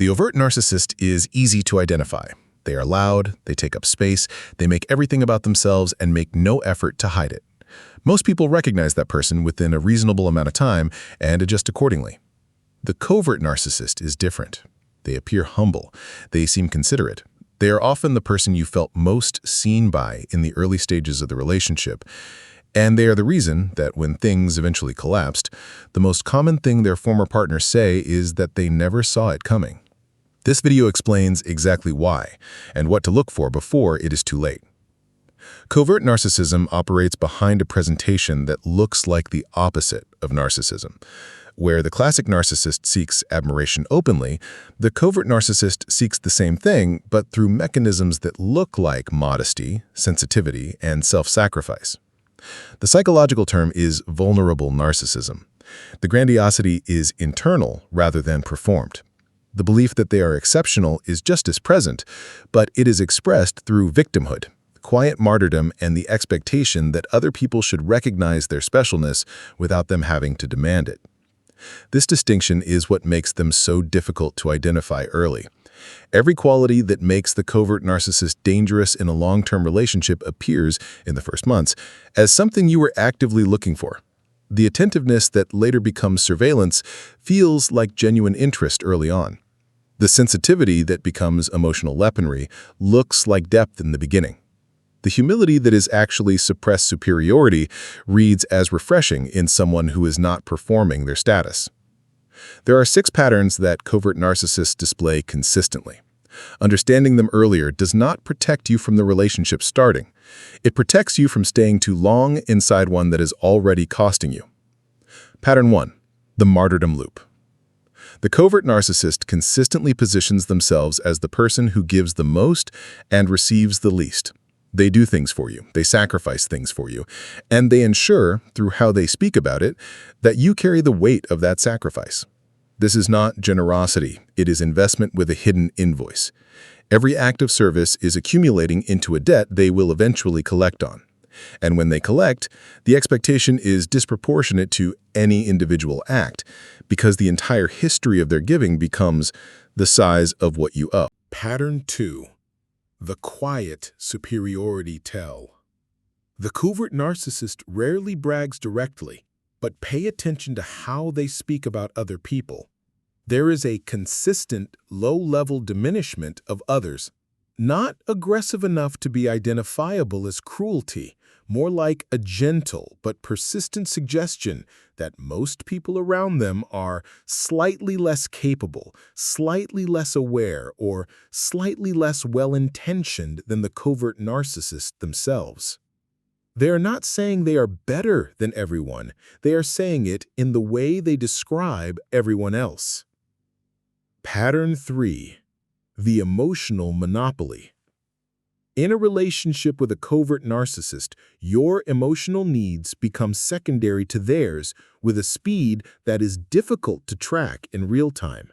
The overt narcissist is easy to identify. They are loud, they take up space, they make everything about themselves and make no effort to hide it. Most people recognize that person within a reasonable amount of time and adjust accordingly. The covert narcissist is different. They appear humble. They seem considerate. They are often the person you felt most seen by in the early stages of the relationship. And they are the reason that when things eventually collapsed, the most common thing their former partners say is that they never saw it coming. This video explains exactly why and what to look for before it is too late. Covert narcissism operates behind a presentation that looks like the opposite of narcissism. Where the classic narcissist seeks admiration openly, the covert narcissist seeks the same thing, but through mechanisms that look like modesty, sensitivity, and self-sacrifice. The psychological term is vulnerable narcissism. The grandiosity is internal rather than performed. The belief that they are exceptional is just as present, but it is expressed through victimhood, quiet martyrdom, and the expectation that other people should recognize their specialness without them having to demand it. This distinction is what makes them so difficult to identify early. Every quality that makes the covert narcissist dangerous in a long-term relationship appears, in the first months, as something you were actively looking for. The attentiveness that later becomes surveillance feels like genuine interest early on. The sensitivity that becomes emotional weaponry looks like depth in the beginning. The humility that is actually suppressed superiority reads as refreshing in someone who is not performing their status. There are 6 patterns that covert narcissists display consistently. Understanding them earlier does not protect you from the relationship starting. It protects you from staying too long inside one that is already costing you. Pattern 1. The martyrdom loop. The covert narcissist consistently positions themselves as the person who gives the most and receives the least. They do things for you, they sacrifice things for you, and they ensure, through how they speak about it, that you carry the weight of that sacrifice. This is not generosity, it is investment with a hidden invoice. Every act of service is accumulating into a debt they will eventually collect on. And when they collect, the expectation is disproportionate to any individual act, because the entire history of their giving becomes the size of what you owe. Pattern 2. The quiet superiority tell. The covert narcissist rarely brags directly, but pay attention to how they speak about other people. There is a consistent, low-level diminishment of others, not aggressive enough to be identifiable as cruelty, more like a gentle but persistent suggestion that most people around them are slightly less capable, slightly less aware, or slightly less well-intentioned than the covert narcissist themselves. They are not saying they are better than everyone. They are saying it in the way they describe everyone else. Pattern 3. The emotional monopoly. In a relationship with a covert narcissist, your emotional needs become secondary to theirs with a speed that is difficult to track in real time.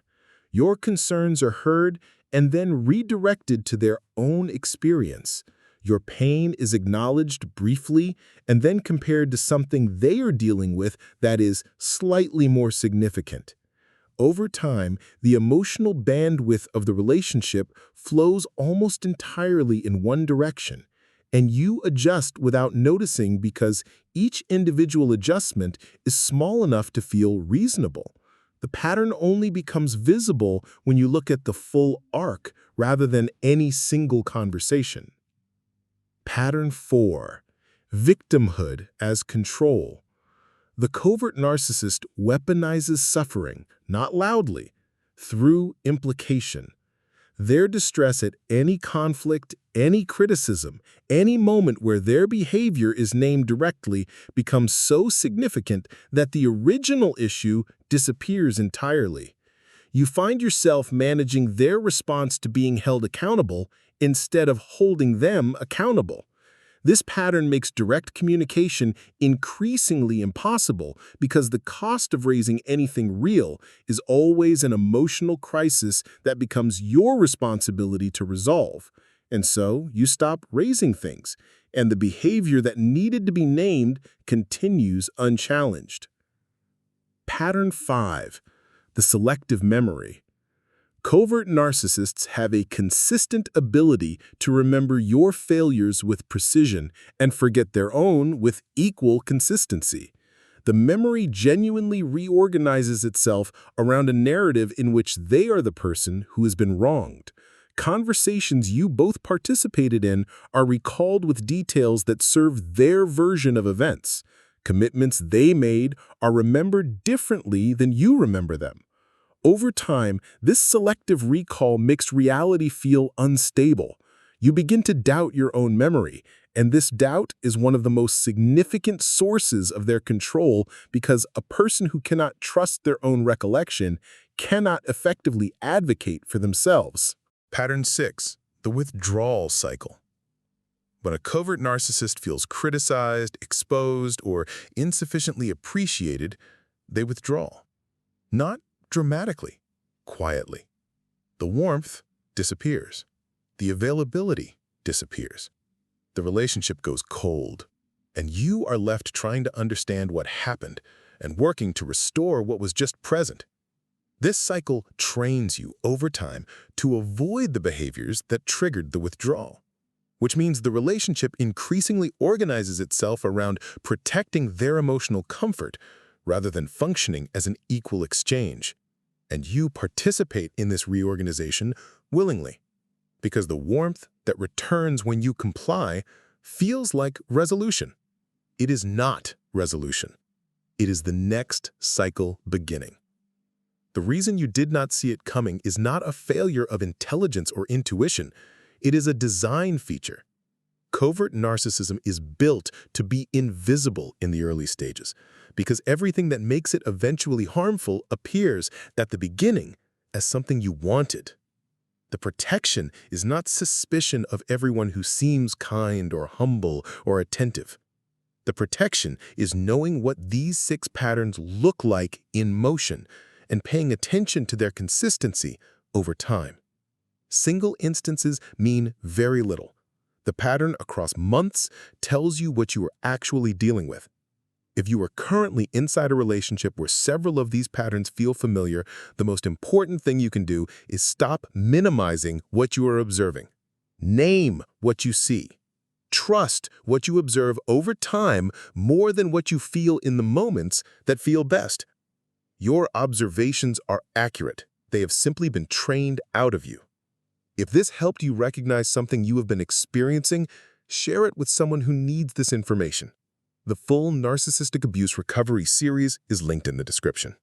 Your concerns are heard and then redirected to their own experience. Your pain is acknowledged briefly and then compared to something they are dealing with that is slightly more significant. Over time, the emotional bandwidth of the relationship flows almost entirely in one direction, and you adjust without noticing because each individual adjustment is small enough to feel reasonable. The pattern only becomes visible when you look at the full arc rather than any single conversation. Pattern 4. Victimhood as control. The covert narcissist weaponizes suffering, not loudly, through implication. Their distress at any conflict, any criticism, any moment where their behavior is named directly becomes so significant that the original issue disappears entirely. You find yourself managing their response to being held accountable instead of holding them accountable. This pattern makes direct communication increasingly impossible because the cost of raising anything real is always an emotional crisis that becomes your responsibility to resolve. And so you stop raising things, and the behavior that needed to be named continues unchallenged. Pattern 5. The selective memory. Covert narcissists have a consistent ability to remember your failures with precision and forget their own with equal consistency. The memory genuinely reorganizes itself around a narrative in which they are the person who has been wronged. Conversations you both participated in are recalled with details that serve their version of events. Commitments they made are remembered differently than you remember them. Over time, this selective recall makes reality feel unstable. You begin to doubt your own memory, and this doubt is one of the most significant sources of their control because a person who cannot trust their own recollection cannot effectively advocate for themselves. Pattern 6. The withdrawal cycle. When a covert narcissist feels criticized, exposed, or insufficiently appreciated, they withdraw. Not dramatically, quietly. The warmth disappears. The availability disappears. The relationship goes cold, and you are left trying to understand what happened and working to restore what was just present. This cycle trains you over time to avoid the behaviors that triggered the withdrawal, which means the relationship increasingly organizes itself around protecting their emotional comfort rather than functioning as an equal exchange. And you participate in this reorganization willingly, because the warmth that returns when you comply feels like resolution. It is not resolution. It is the next cycle beginning. The reason you did not see it coming is not a failure of intelligence or intuition. It is a design feature. Covert narcissism is built to be invisible in the early stages, because everything that makes it eventually harmful appears at the beginning as something you wanted. The protection is not suspicion of everyone who seems kind or humble or attentive. The protection is knowing what these 6 patterns look like in motion and paying attention to their consistency over time. Single instances mean very little. The pattern across months tells you what you are actually dealing with. If you are currently inside a relationship where several of these patterns feel familiar, the most important thing you can do is stop minimizing what you are observing. Name what you see. Trust what you observe over time more than what you feel in the moments that feel best. Your observations are accurate. They have simply been trained out of you. If this helped you recognize something you have been experiencing, share it with someone who needs this information. The full Narcissistic Abuse Recovery series is linked in the description.